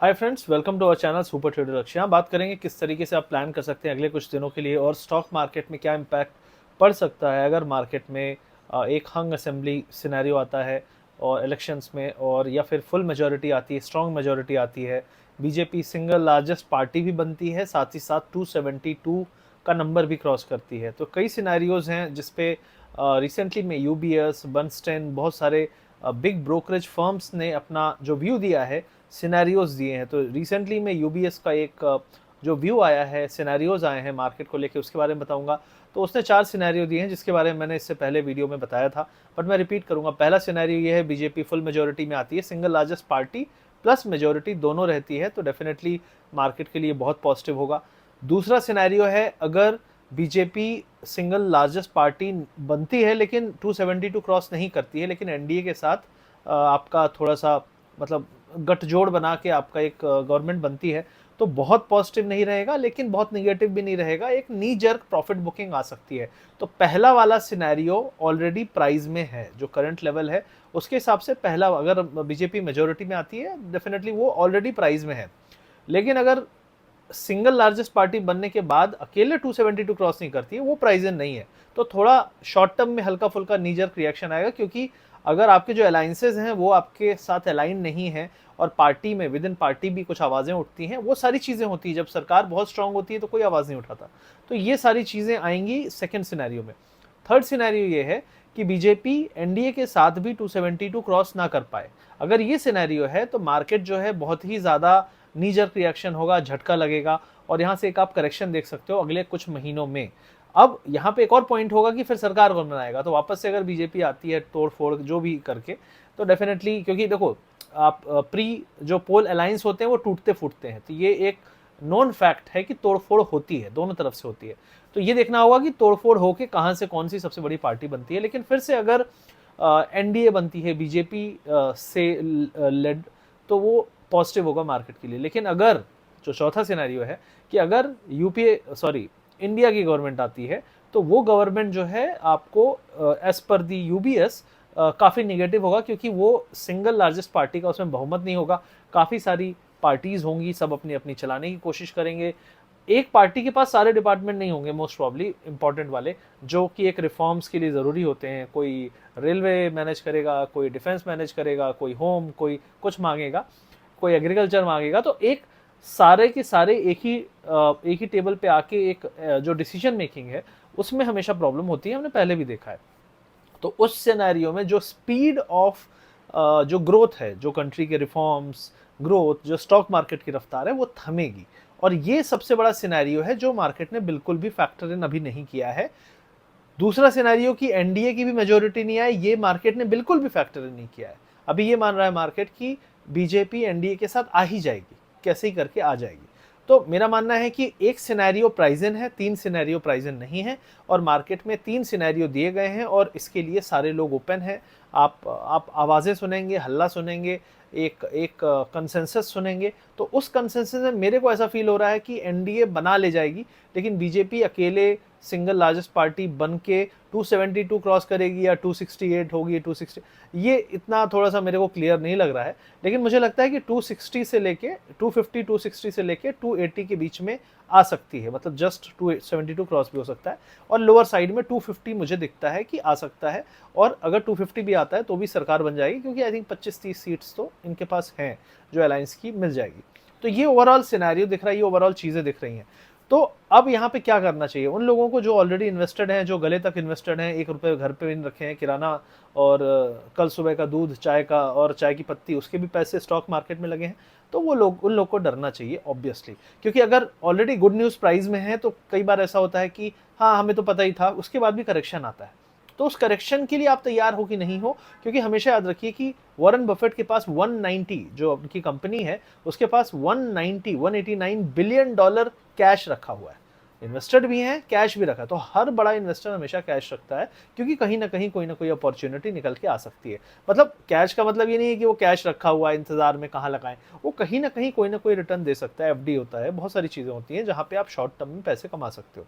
Hi friends, welcome to our channel super trader Lakshya. यहाँ बात करेंगे किस तरीके से आप प्लान कर सकते हैं अगले कुछ दिनों के लिए और स्टॉक मार्केट में क्या इम्पैक्ट पड़ सकता है अगर मार्केट में एक हंग असेंबली सिनेरियो आता है और इलेक्शंस में, और या फिर फुल मेजॉरिटी आती है, स्ट्रॉन्ग मेजॉरिटी आती है, बीजेपी सिंगल लार्जेस्ट पार्टी भी बनती है, साथ ही साथ 272 का नंबर भी क्रॉस करती है। तो कई सिनेरियोज हैं जिसपे रिसेंटली में यूबीएस, बर्नस्टेन, बहुत सारे बिग ब्रोकरेज फर्म्स ने अपना जो व्यू दिया है, सिनेरियोज दिए हैं। तो रिसेंटली में यूबीएस का एक जो व्यू आया है, सिनेरियोज आए हैं मार्केट को लेकर, उसके बारे में बताऊंगा। तो उसने 4 सिनेरियो दिए हैं जिसके बारे में मैंने इससे पहले वीडियो में बताया था, बट मैं रिपीट करूंगा। पहला सिनेरियो ये है, बीजेपी फुल मेजोरिटी में आती है, single largest party plus majority दोनों रहती है, तो डेफिनेटली मार्केट के लिए बहुत पॉजिटिव होगा। दूसरा सिनेरियो है, अगर बीजेपी सिंगल लार्जेस्ट पार्टी बनती है लेकिन 272 क्रॉस नहीं करती है, लेकिन एनडीए के साथ आपका थोड़ा सा मतलब गठजोड़ बना के आपका एक गवर्नमेंट बनती है, तो बहुत पॉजिटिव नहीं रहेगा लेकिन बहुत निगेटिव भी नहीं रहेगा, एक नी जर्क प्रॉफिट बुकिंग आ सकती है। तो पहला वाला सिनेरियो ऑलरेडी प्राइस में है, जो करंट लेवल है उसके हिसाब से पहला, अगर बीजेपी मेजोरिटी में आती है डेफिनेटली वो ऑलरेडी प्राइस में है। लेकिन अगर सिंगल लार्जेस्ट पार्टी बनने के बाद अकेले 272 क्रॉस नहीं करती है, वो प्राइस इन नहीं है, तो थोड़ा शॉर्ट टर्म में हल्का फुल्का नीजर रिएक्शन आएगा, क्योंकि अगर आपके जो अलायंसेज हैं वो आपके साथ अलाइन नहीं है और पार्टी में विद इन पार्टी भी कुछ आवाज़ें उठती हैं, वो सारी चीज़ें होती हैं। जब सरकार बहुत स्ट्रांग होती है तो कोई आवाज़ नहीं उठाता, तो ये सारी चीज़ें आएंगी सेकेंड सिनेरियो में। थर्ड सिनेरियो ये है कि बीजेपी एनडीए के साथ भी 272 क्रॉस ना कर पाए। अगर ये सिनेरियो है तो मार्केट जो है बहुत ही ज़्यादा नीजर रिएक्शन होगा, झटका लगेगा, और यहाँ से एक आप करेक्शन देख सकते हो अगले कुछ महीनों में। अब यहाँ पे एक और पॉइंट होगा कि फिर सरकार कौन बनाएगा, तो वापस से अगर बीजेपी आती है तोड़ फोड़ जो भी करके, तो डेफिनेटली, क्योंकि देखो आप प्री जो पोल अलायंस होते हैं वो टूटते फूटते हैं, तो ये एक नॉन फैक्ट है कि तोड़फोड़ होती है, दोनों तरफ से होती है। तो ये देखना होगा कि तोड़फोड़ होके कहाँ से कौन सी सबसे बड़ी पार्टी बनती है। लेकिन फिर से अगर एनडीए बनती है बीजेपी से लेड, तो वो पॉजिटिव होगा मार्केट के लिए। लेकिन अगर जो चौथा सिनेरियो है कि अगर यूपीए सॉरी इंडिया की गवर्नमेंट आती है, तो वो गवर्नमेंट जो है आपको एज पर दी यूबीएस काफ़ी निगेटिव होगा, क्योंकि वो सिंगल लार्जेस्ट पार्टी का उसमें बहुमत नहीं होगा, काफ़ी सारी पार्टीज होंगी, सब अपनी अपनी चलाने की कोशिश करेंगे। एक पार्टी के पास सारे डिपार्टमेंट नहीं होंगे मोस्ट प्रॉब्ली इंपॉर्टेंट वाले, जो कि एक रिफॉर्म्स के लिए ज़रूरी होते हैं। कोई रेलवे मैनेज करेगा, कोई डिफेंस मैनेज करेगा, कोई होम, कोई कुछ मांगेगा, कोई एग्रीकल्चर मांगेगा। तो एक सारे के सारे एक ही टेबल पे आके एक जो डिसीजन मेकिंग है उसमें हमेशा प्रॉब्लम होती है, हमने पहले भी देखा है। तो उस सिनेरियो में जो स्पीड ऑफ जो ग्रोथ है, जो कंट्री के रिफॉर्म्स, ग्रोथ, जो स्टॉक मार्केट की रफ्तार है, वो थमेगी। और ये सबसे बड़ा सिनेरियो है जो मार्केट ने बिल्कुल भी फैक्टर इन अभी नहीं किया है। दूसरा सिनेरियो कि एनडीए की भी मेजोरिटी नहीं आई, ये मार्केट ने बिल्कुल भी फैक्टर इन नहीं किया है। अभी ये मान रहा है मार्केट कि बीजेपी एनडीए के साथ आ ही जाएगी, कैसे ही करके आ जाएगी। तो मेरा मानना है कि एक सिनेरियो प्राइजन है, 3 सिनेरियो प्राइजन नहीं है, और मार्केट में 3 सिनेरियो दिए गए हैं और इसके लिए सारे लोग ओपन हैं। आप आवाज़ें सुनेंगे, हल्ला सुनेंगे, एक एक कंसेंसस सुनेंगे। तो उस कंसेंसस में मेरे को ऐसा फील हो रहा है कि एनडीए बना ले जाएगी, लेकिन बीजेपी अकेले सिंगल लार्जेस्ट पार्टी बन के 272 क्रॉस करेगी या 268 होगी, 260, ये इतना थोड़ा सा मेरे को क्लियर नहीं लग रहा है। लेकिन मुझे लगता है कि 260 से लेके 250, 260 से लेके 280 के बीच में आ सकती है, मतलब जस्ट 272 क्रॉस भी हो सकता है, और लोअर साइड में 250 मुझे दिखता है कि आ सकता है। और अगर 250 भी आता है तो भी सरकार बन जाएगी, क्योंकि आई थिंक 25-30 सीट्स तो इनके पास हैं जो अलायंस की, मिल जाएगी। तो ये ओवरऑल सिनेरियो दिख रहा है, ये ओवरऑल चीज़ें दिख रही हैं। तो अब यहाँ पे क्या करना चाहिए उन लोगों को जो ऑलरेडी इन्वेस्टेड हैं, जो गले तक इन्वेस्टेड हैं, 1 रुपये घर पे भी रखे हैं किराना, और कल सुबह का दूध चाय का और चाय की पत्ती उसके भी पैसे स्टॉक मार्केट में लगे हैं। तो वो लोग, उन लोग को डरना चाहिए ऑब्वियसली, क्योंकि अगर ऑलरेडी गुड न्यूज़ प्राइस में है तो कई बार ऐसा होता है कि हाँ हमें तो पता ही था, उसके बाद भी करेक्शन आता है। तो उस करेक्शन के लिए आप तैयार हो कि नहीं हो, क्योंकि हमेशा याद रखिए कि वॉरेन बफेट के पास 190, जो उनकी कंपनी है उसके पास 189 बिलियन डॉलर कैश रखा हुआ है। इन्वेस्टेड भी हैं, कैश भी रखा है। तो हर बड़ा इन्वेस्टर हमेशा कैश रखता है, क्योंकि कहीं ना कहीं कोई ना कोई अपॉर्चुनिटी निकल के आ सकती है। मतलब कैश का मतलब ये नहीं है कि वो कैश रखा हुआ है इंतजार में कहाँ लगाएं, वो कहीं ना कहीं कोई ना कोई रिटर्न दे सकता है, एफडी होता है, बहुत सारी चीज़ें होती हैं जहाँ पे आप शॉर्ट टर्म में पैसे कमा सकते हो।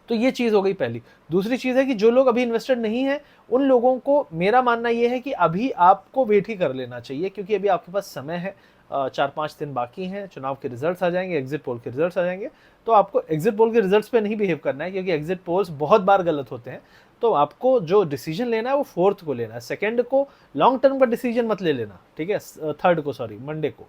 तो ये चीज़ हो गई पहली। दूसरी चीज़ है कि जो लोग अभी इन्वेस्टेड नहीं है, उन लोगों को मेरा मानना ये है कि अभी आपको वेट ही कर लेना चाहिए, क्योंकि अभी आपके पास समय है। 4-5 दिन बाकी हैं, चुनाव के रिजल्ट्स आ जाएंगे, एग्जिट पोल के रिजल्ट्स आ जाएंगे, तो आपको एग्जिट पोल के रिजल्ट्स पे नहीं बिहेव करना है, क्योंकि एग्जिट पोल्स बहुत बार गलत होते हैं। तो आपको जो डिसीजन लेना है वो 4th को लेना है, 2nd को लॉन्ग टर्म का डिसीजन मत ले लेना, ठीक है, 3rd को, सॉरी, मंडे को।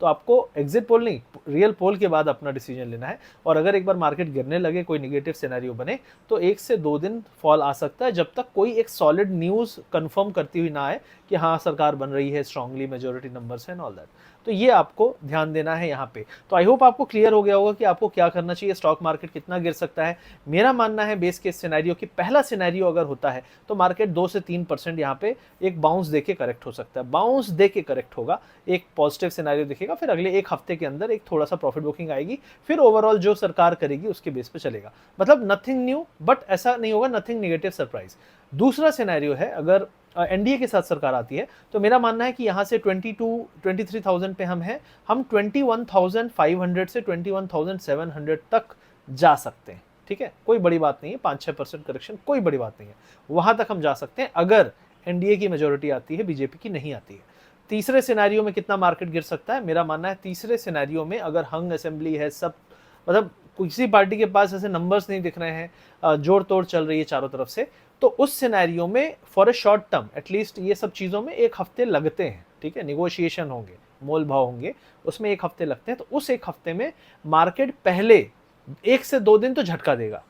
तो आपको एग्जिट पोल नहीं, रियल पोल के बाद अपना डिसीजन लेना है। और अगर एक बार मार्केट गिरने लगे, कोई नेगेटिव सिनेरियो बने, तो 1 से 2 दिन फॉल आ सकता है, जब तक कोई एक सॉलिड न्यूज़ कंफर्म करती हुई ना आए कि हाँ सरकार बन रही है, strongly majority numbers and all that. तो ये आपको ध्यान देना है यहाँ पे। तो आई होप आपको क्लियर हो गया होगा कि आपको क्या करना चाहिए, स्टॉक मार्केट कितना गिर सकता है। मेरा मानना है बेस केस सिनेरियो कि पहला सिनेरियो अगर होता है तो मार्केट 2 से 3% यहाँ पे एक बाउंस देके करेक्ट हो सकता है, बाउंस देके करेक्ट होगा, एक पॉजिटिव सिनेरियो दिखेगा, फिर अगले एक हफ्ते के अंदर एक थोड़ा सा प्रॉफिट बुकिंग आएगी, फिर ओवरऑल जो सरकार करेगी उसके बेस पे चलेगा। मतलब नथिंग न्यू, बट ऐसा नहीं होगा नथिंग नेगेटिव सरप्राइज। दूसरा सिनेरियो है, अगर एनडीए के साथ सरकार आती है, तो मेरा मानना है कि यहाँ से 23,000 पे हम हैं, हम 21,500 से 21,700 तक जा सकते हैं, ठीक है, कोई बड़ी बात नहीं है, 5-6% करेक्शन कोई बड़ी बात नहीं है, वहां तक हम जा सकते हैं अगर एनडीए की मेजोरिटी आती है, बीजेपी की नहीं आती है। तीसरे सिनेरियो में कितना मार्केट गिर सकता है, मेरा मानना है तीसरे सिनेरियो में अगर हंग असेंबली है, सब मतलब किसी पार्टी के पास ऐसे नंबर्स नहीं दिख रहे हैं, जोड़ तोड़ चल रही है चारों तरफ से, तो उस सिनेरियो में for a short term at least ये सब चीज़ों में 1 हफ्ते लगते हैं, ठीक है, निगोशिएशन होंगे, मोल भाव होंगे, उसमें 1 हफ्ते लगते हैं। तो उस 1 हफ्ते में मार्केट पहले 1 से 2 दिन तो झटका देगा,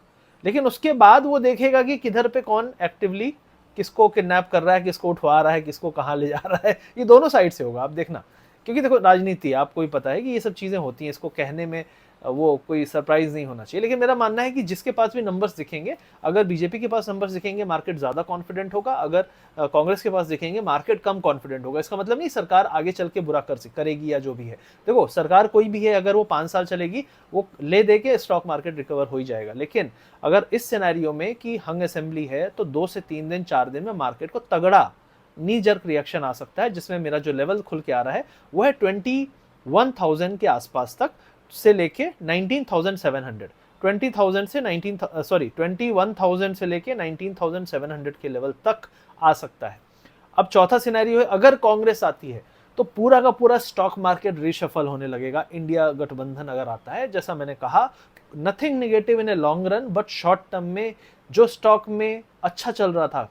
लेकिन उसके बाद वो देखेगा कि किधर पे कौन एक्टिवली किसको किडनैप कर रहा है, किसको उठवा रहा है, किसको कहाँ ले जा रहा है, ये दोनों साइड से होगा, आप देखना। क्योंकि देखो राजनीति, आपको ही पता है कि ये सब चीज़ें होती हैं, इसको कहने में वो कोई सरप्राइज नहीं होना चाहिए। लेकिन मेरा मानना है कि जिसके पास भी नंबर्स दिखेंगे, अगर बीजेपी के पास नंबर्स दिखेंगे मार्केट ज़्यादा कॉन्फिडेंट होगा, अगर कांग्रेस के पास दिखेंगे मार्केट कम कॉन्फिडेंट होगा। इसका मतलब नहीं सरकार आगे चल के बुरा करेगी या जो भी है। देखो सरकार कोई भी है, अगर वो 5 साल चलेगी, वो ले दे के स्टॉक मार्केट रिकवर हो ही जाएगा। लेकिन अगर इस सिनेरियो में कि हंग असेंबली है, तो 2 से 3 दिन 4 दिन में मार्केट को तगड़ा नी जर्क रिएक्शन आ सकता है, जिसमें मेरा जो लेवल खुल के आ रहा है वो है 21,000 के आसपास तक से लेके 19,700, 20,000 से 21,000 से लेके 19,700 के लेवल तक आ सकता है। अब चौथा सिनेरियो है, अगर कांग्रेस आती है तो पूरा का पूरा स्टॉक मार्केट रिशफल होने लगेगा। इंडिया गठबंधन अगर आता है, जैसा मैंने कहा, nothing negative in a long run, but short term में जो स्टॉक में अच्छा चल रहा था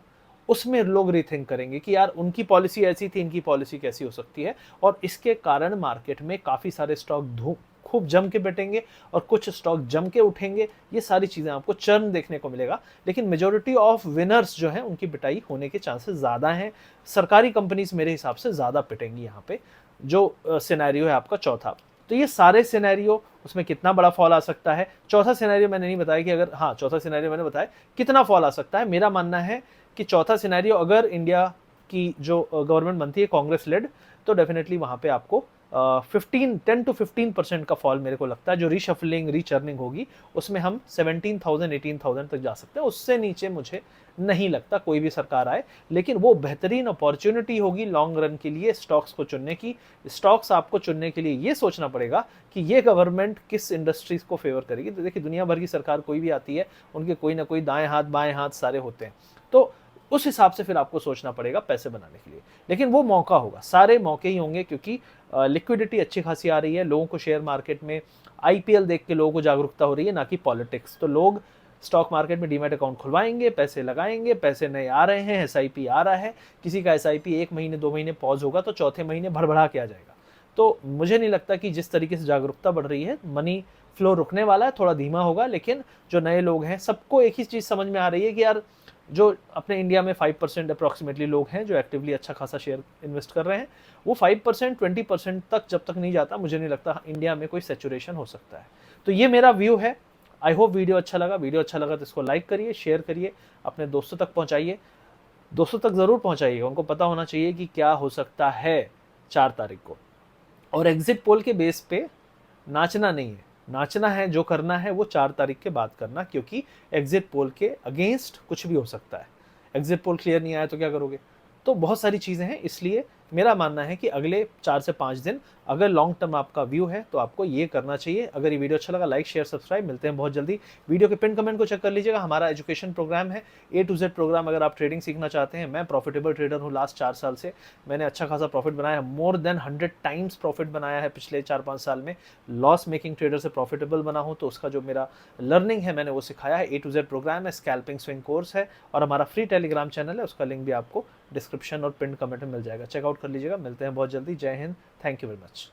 उसमें लोग रीथिंक करेंगे कि यार उनकी पॉलिसी ऐसी थी, इनकी पॉलिसी कैसी हो सकती है, और इसके कारण मार्केट में काफ़ी सारे स्टॉक खूब जम के बैठेंगे और कुछ स्टॉक जम के उठेंगे। ये सारी चीज़ें आपको चर्न देखने को मिलेगा, लेकिन मेजॉरिटी ऑफ विनर्स जो हैं उनकी पिटाई होने के चांसेस ज़्यादा हैं। सरकारी कंपनीज मेरे हिसाब से ज़्यादा पिटेंगी यहाँ पे, जो सिनेरियो है आपका चौथा। तो ये सारे सिनेरियो, उसमें कितना बड़ा फॉल आ सकता है। चौथा सिनेरियो मैंने नहीं बताया कि अगर, हाँ चौथा सिनेरियो मैंने बताया कितना फॉल आ सकता है। मेरा मानना है कि चौथा सिनेरियो अगर इंडिया की जो गवर्नमेंट बनती है कांग्रेस लेड, तो डेफिनेटली वहाँ पे आपको 10 to 15% का फॉल मेरे को लगता है। जो रीशफलिंग रीचर्निंग होगी उसमें हम 17,000 18,000 तक जा सकते हैं, उससे नीचे मुझे नहीं लगता कोई भी सरकार आए। लेकिन वो बेहतरीन अपॉर्चुनिटी होगी लॉन्ग रन के लिए स्टॉक्स को चुनने की। स्टॉक्स आपको चुनने के लिए ये सोचना पड़ेगा कि ये गवर्नमेंट किस इंडस्ट्रीज को फेवर करेगी। तो देखिए दुनिया भर की सरकार कोई भी आती है, उनके कोई ना कोई दाएं हाथ बाएं हाथ सारे होते हैं, तो उस हिसाब से फिर आपको सोचना पड़ेगा पैसे बनाने के लिए। लेकिन वो मौका होगा, सारे मौके ही होंगे, क्योंकि लिक्विडिटी अच्छी खासी आ रही है लोगों को। शेयर मार्केट में आईपीएल देख के लोगों को जागरूकता हो रही है, ना कि पॉलिटिक्स। तो लोग स्टॉक मार्केट में डीमैट अकाउंट खुलवाएंगे, पैसे लगाएंगे, पैसे नए आ रहे हैं, एसआईपी आ रहा है। किसी का एसआईपी 1 महीने 2 महीने पॉज होगा तो चौथे महीने भड़बड़ा के आ जाएगा। तो मुझे नहीं लगता कि जिस तरीके से जागरूकता बढ़ रही है मनी फ्लो रुकने वाला है, थोड़ा धीमा होगा। लेकिन जो नए लोग हैं सबको एक ही चीज़ समझ में आ रही है कि यार जो अपने इंडिया में 5% अप्रॉक्सीमेटली लोग हैं जो एक्टिवली अच्छा खासा शेयर इन्वेस्ट कर रहे हैं, वो 5% 20% तक जब तक नहीं जाता, मुझे नहीं लगता इंडिया में कोई सैचुरेशन हो सकता है। तो ये मेरा व्यू है। आई होप वीडियो अच्छा लगा। वीडियो अच्छा लगा तो इसको लाइक करिए, शेयर करिए, अपने दोस्तों तक पहुंचाइए। दोस्तों तक ज़रूर पहुंचाइएगा, उनको पता होना चाहिए कि क्या हो सकता है 4 तारीख को। और एग्जिट पोल के बेस पे नाचना नहीं है, नाचना है, जो करना है वो 4 तारीख के बाद करना, क्योंकि एग्जिट पोल के अगेंस्ट कुछ भी हो सकता है। एग्जिट पोल क्लियर नहीं आया तो क्या करोगे? तो बहुत सारी चीज़ें हैं, इसलिए मेरा मानना है कि अगले 4 से 5 दिन अगर लॉन्ग टर्म आपका व्यू है तो आपको ये करना चाहिए। अगर ये वीडियो अच्छा लगा, लाइक शेयर सब्सक्राइब, मिलते हैं बहुत जल्दी। वीडियो के पिन कमेंट को चेक कर लीजिएगा, हमारा एजुकेशन प्रोग्राम है A to Z प्रोग्राम। अगर आप ट्रेडिंग सीखना चाहते हैं, मैं प्रॉफिटेबल ट्रेडर हूँ, लास्ट 4 साल से मैंने अच्छा खासा प्रॉफिट बनाया है, मोर देन 100 टाइम्स प्रॉफिट बनाया है पिछले 4-5 साल में। लॉस मेकिंग ट्रेडर से प्रॉफिटेबल बना हूँ, तो उसका जो मेरा लर्निंग है मैंने वो सिखाया है। A to Z प्रोग्राम है, स्कैल्पिंग स्विंग कोर्स है, और हमारा फ्री टेलीग्राम चैनल है, उसका लिंक भी आपको डिस्क्रिप्शन और पिन कमेंट में मिल जाएगा, चेकआउट कर लीजिएगा। मिलते हैं बहुत जल्दी। जय Hind, thank you very much.